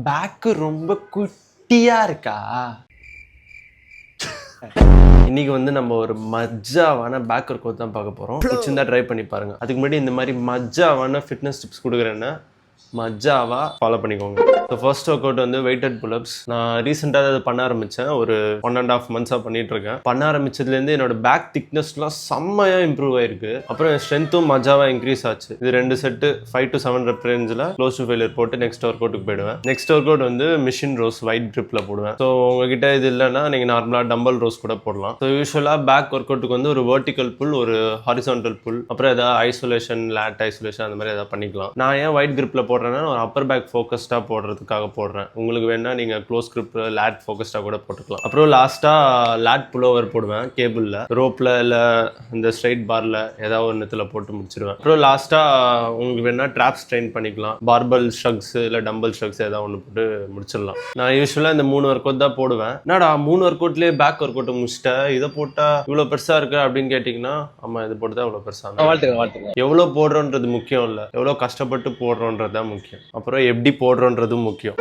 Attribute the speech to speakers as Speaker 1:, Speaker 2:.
Speaker 1: Bag ரொம்ப குட்டியா இருக்கா? இன்னைக்கு வந்து நம்ம ஒரு மஜ்ஜாவான பேக் ஒர்க் அவுட் தான் பார்க்க போறோம். பிடிச்சிருந்தா ட்ரை பண்ணி பாருங்க. அதுக்கு முன்னாடி இந்த மாதிரி மஜ்ஜாவான ஃபிட்னஸ் டிப்ஸ் கொடுக்குறேன்னா மஜ்ஜாவா ஃபாலோ பண்ணிக்கோங்க. ஸோ ஃபர்ஸ்ட் ஒர்க் அவுட் வந்து வெயிட்டட் புல்அப்ஸ். நான் ரீசெண்டாக அதை பண்ண ஆரம்பித்தேன். ஒரு 1.5 months பண்ணிட்டு இருக்கேன். பண்ண ஆரம்பிச்சதுலேருந்து என்னோட பேக் திக்னஸ்லாம் செம்மையாக இம்ப்ரூவ் ஆயிருக்கு. அப்புறம் என் ஸ்ட்ரென்த்தும் மஜாவாக இன்க்ரீஸ் ஆச்சு. இது 2 செட்டு 5 to 7 rep ரேஞ்சில் க்ளோஸ் டு ஃபெயிலியர் போட்டு நெக்ஸ்ட் ஒர்க் அவுட்டுக்கு போயிடுவேன். நெக்ஸ்ட் ஒர்க் அவுட் வந்து மிஷின் ரோஸ் வைட் ட்ரிப்பில் போடுவேன். ஸோ உங்ககிட்ட இது இல்லைன்னா நீங்கள் நார்மலாக டம்பல் ரோஸ் கூட போடலாம். ஸோ யூஸ்வலாக பேக் ஒர்க் அவுட்டுக்கு வந்து ஒரு வெர்டிக்கல் புல், ஒரு ஹாரிசான்டல் புல், அப்புறம் ஏதாவது ஐசோலேஷன், லேட் ஐசோலேஷன் அந்த மாதிரி ஏதாவது பண்ணிக்கலாம். நான் ஏன் வைட் கிரிப்பில் போடுறேன்னா ஒரு அப்பர் பேக் ஃபோக்கஸ்டாக போடுறதுக்காக போடுறேன். உங்களுக்கு வேணா நீங்கள் க்ளோஸ் கிரிப் லேட் ஃபோக்கஸ்டாக கூட போட்டுக்கலாம். அப்புறம் லாஸ்ட்டாக லேட் புல்லோவர் போடுவேன். கேபிளில், ரோப்பில், இல்லை இந்த ஸ்ட்ரைட் பாரில் ஏதாவது ஒன்றுத்தில் போட்டு முடிச்சிடுவேன். அப்புறம் லாஸ்ட்டாக உங்களுக்கு வேணா ட்ராப்ஸ் ட்ரெயின் பண்ணிக்கலாம். பார்பல் ஷக்ஸ் இல்லை டம்பல் ஷக்ஸ் ஏதாவது ஒன்று போட்டு முடிச்சிடலாம். நான் யூஸ்வலாக இந்த 3 ஒர்க் அவுட் தான் போடுவேன். என்னடா 3 ஒர்க் அவுட்லேயே பேக் ஒர்க் அவுட் முடிச்சிட்டேன், இதை போட்டால் இவ்வளோ பெருசாக இருக்கு அப்படின்னு கேட்டிங்கன்னா, ஆமாம், இது போட்டு தான் இவ்வளோ பெருசாக.
Speaker 2: வாழ்த்துக்கள்.
Speaker 1: எவ்வளோ போடுறோன்றது முக்கியம் இல்லை, எவ்வளோ கஷ்டப்பட்டு போடுறோன்றது தான் முக்கியம். அப்புறம் எப்படி போடுறோன்றதும் முக்கியம்.